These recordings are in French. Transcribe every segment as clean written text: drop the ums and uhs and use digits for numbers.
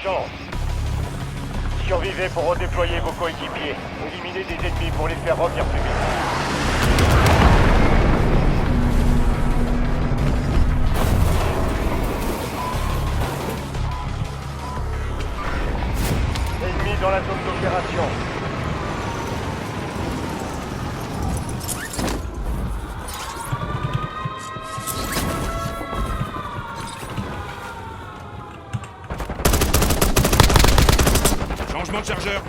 chance. Survivez pour redéployer vos coéquipiers. Éliminez des ennemis pour les faire revenir plus vite. Ennemis dans la zone d'opération. Changement de chargeur.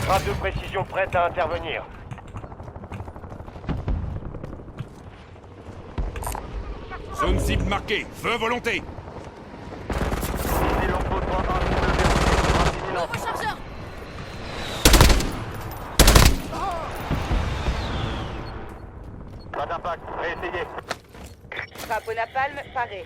Grade de précision prête à intervenir. Zone cible marquée. Feu volonté. Rechargeur. Pas d'impact, réessayez. Frappe au napalm, paré.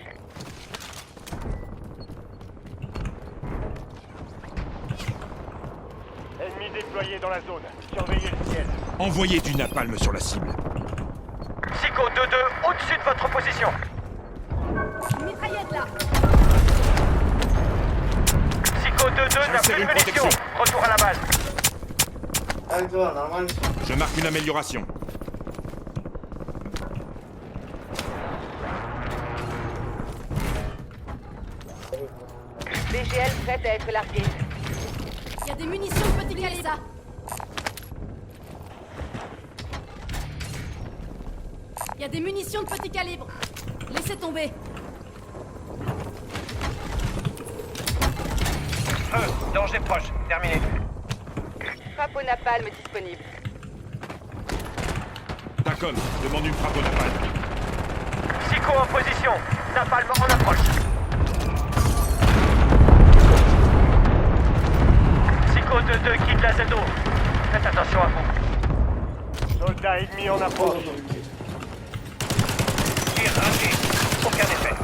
Ennemis déployés dans la zone. Surveillez le ciel. Envoyez du napalm sur la cible. Psycho 2-2, au-dessus de votre position. Une mitraillette là. Psycho 2-2 n'a J'insère plus de une munitions. protection. Retour à la base. Avec toi, normal. Je marque une amélioration. BGL prête à être larguée. Il y a des munitions de petit calibre. Ça. Il y a des munitions de petit calibre. Laissez tomber. Feu, danger proche. Terminé. Frappe au napalm disponible. Tacom demande une frappe au napalm. Psycho en position. Napalm en approche. Psycho 2-2 quitte la ZO. Faites attention à vous. Soldat ennemi en approche. Tir raté. Aucun effet.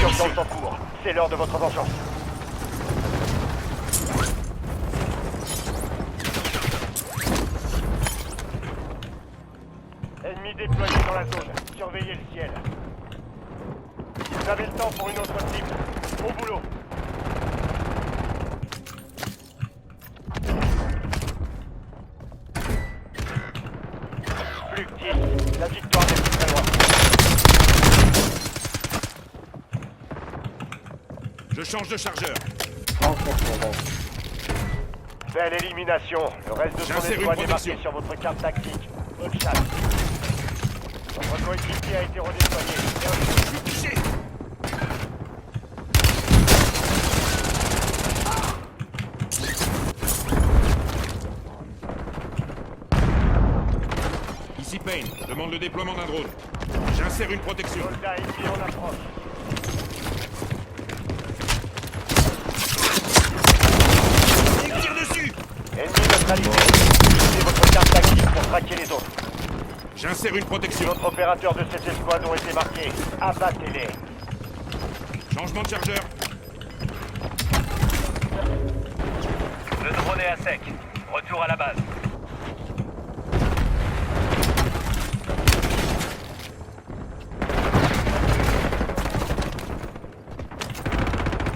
Urgence en cours. C'est l'heure de votre vengeance. Ennemi déployé dans la zone. Surveillez le ciel. Vous avez le temps pour une autre cible. Au boulot. Plus que 10. La victoire n'est plus très loin. Je change de chargeur. Belle élimination. Le reste de son J'insère une étoile est protection. marqué sur votre carte tactique. Bonne chasse. Votre coéquipier a été redéployé. Bien joué. Ici Payne, demande le déploiement d'un drone. J'insère une protection. Soldat ennemi en approche. Il tire dessus. Ennemi neutralisé. Utilisez votre carte tactique pour traquer les autres. J'insère une Si protection. votre opérateur de cette escouade ont été marqués, abattez-les. Changement de chargeur. Le drone est à sec. Retour à la base.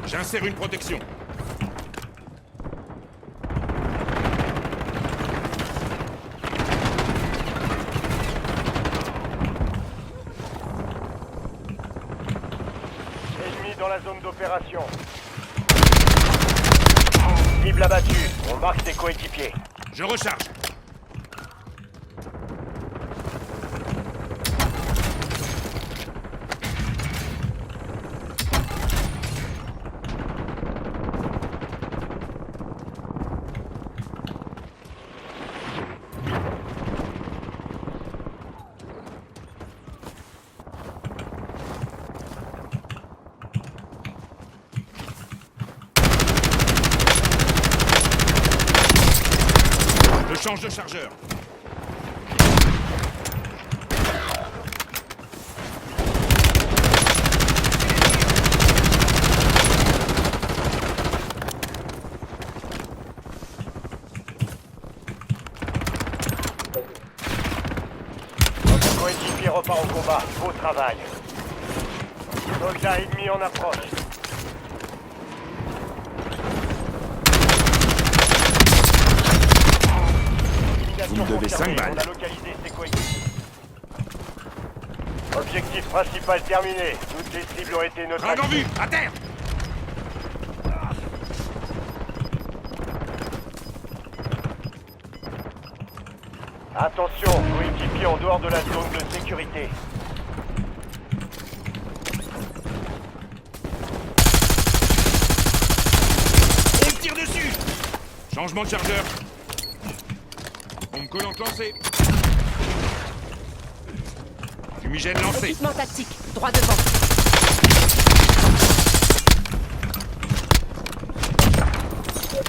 J'insère une protection. Ennemi dans la zone d'opération. Cible abattue. On marque ses coéquipiers. Je recharge. change de chargeur. Votre coéquipier repart au combat. Beau travail. Soldat ennemi en approche. Vous me devez 5 balles. On a localisé ses coéquipiers. Objectif principal terminé. Toutes les cibles ont été Drague en neutralisées. vue, à terre. Attention, coéquipier en dehors de la zone de sécurité. On me tire dessus. Changement de chargeur. Bombe collante lancée. Fumigène lancé. Équipement tactique, droit devant.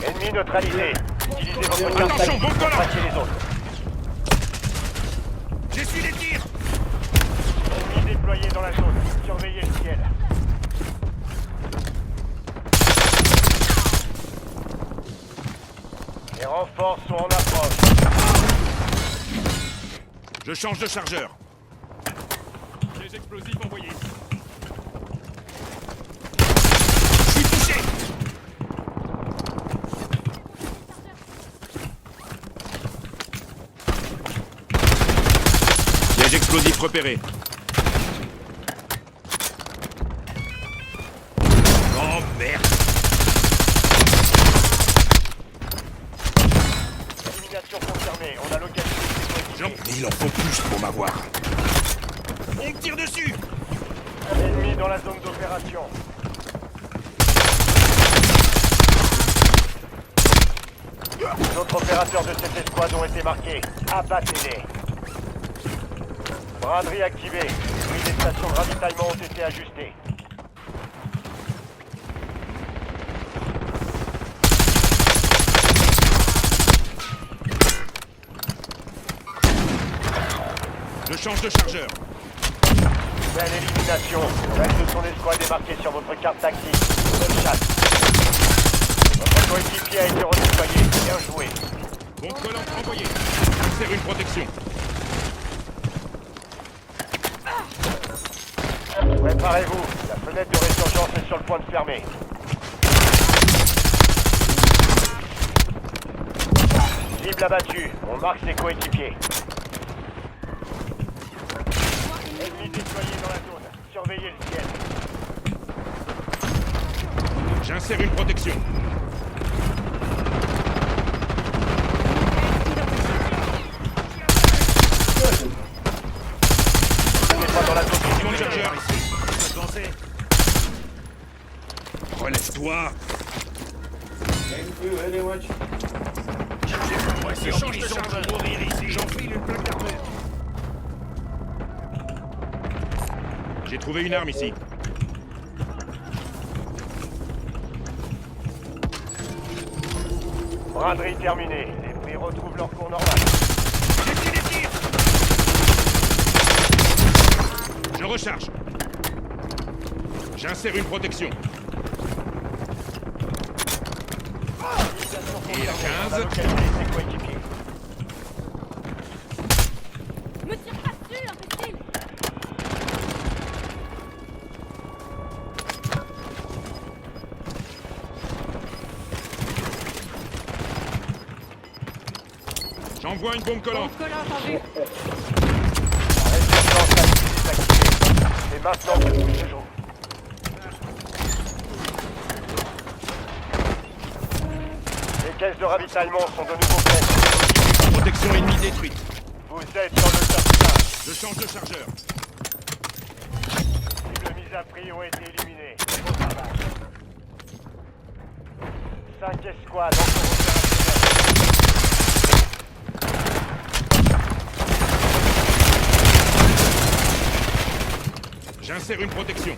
Ennemi neutralisé. Utilisez votre carte Attention, tactique bombe pour collante. traquer les autres. J'essuie les tirs. Ennemi déployé dans la zone. Surveillez le ciel. Les renforts sont en approche. Je change de chargeur. Les explosifs envoyés. Je suis touché. Piège explosif repéré. Oh merde. Élimination confirmée. On a localisé ses coéquipiers. Il en faut plus pour m'avoir. On me tire dessus. Ennemi dans la zone d'opération. D'autres opérateurs de cette escouade ont été marqués. Abattez-les. Braderie activée. Oui, les stations de ravitaillement ont été ajustées. Je change de chargeur. Belle élimination. Le reste de son escouade est marqué sur votre carte tactique. Bonne chasse. Votre coéquipier a été redéployé. Bien joué. Bombe collante envoyée. Insère une protection. Préparez-vous. La fenêtre de résurgence est sur le point de fermer. Cible abattue. On marque ses coéquipiers. Ennemi déployé dans la zone. Surveillez le ciel. J'insère une protection. On n'est pas dans la zone Changement de sécurité. chargeur ici. Relève-toi. Thank you very much. Je change de chargeur. J'enfile une plaque d'armure. J'ai trouvé une arme ici. Braderie terminée. Les prix retrouvent leur cours normal. J'essuie les tirs. Je recharge. J'insère une protection. Et la On a 15. localisé ses coéquipiers. Me tire pas dessus, imbécile! J'envoie une bombe collante. Collant en vue. La résurgence active est activée. Et maintenant que tout se joue. Les caisses de ravitaillement sont de nouveau pleines. Protection ennemie détruite. Vous êtes sur le top 5. Je change de chargeur. Cibles mises à prix ont été éliminées. Beau travail. 5 escouades encore opérationnelles. J'insère une protection.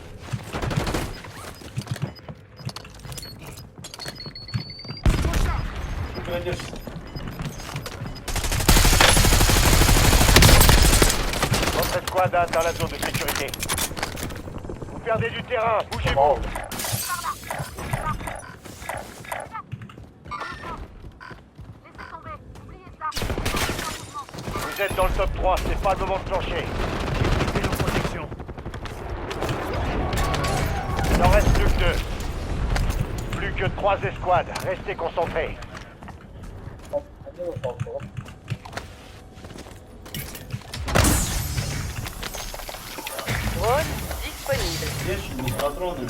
Rangers. Votre escouade a atteint la zone de sécurité. Vous perdez du terrain, bougez-vous. Vous êtes dans le top 3, c'est pas le moment de plancher. Mettez en protection. Il en reste plus que 2. Plus que 3 escouades, restez concentrés. Drone disponible. Jeśli nie patrony.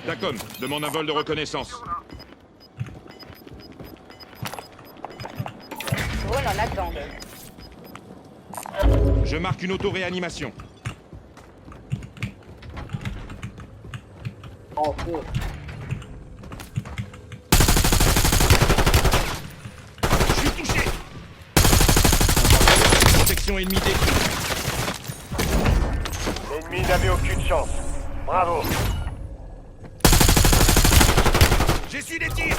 Dacom, demande un vol de reconnaissance. Drone en attente. Je marque une auto-réanimation. Je suis touché. Protection ennemie détruite. L'ennemi n'avait aucune chance. Bravo. J'essuie des tirs.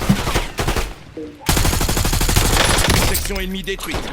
Protection ennemie détruite.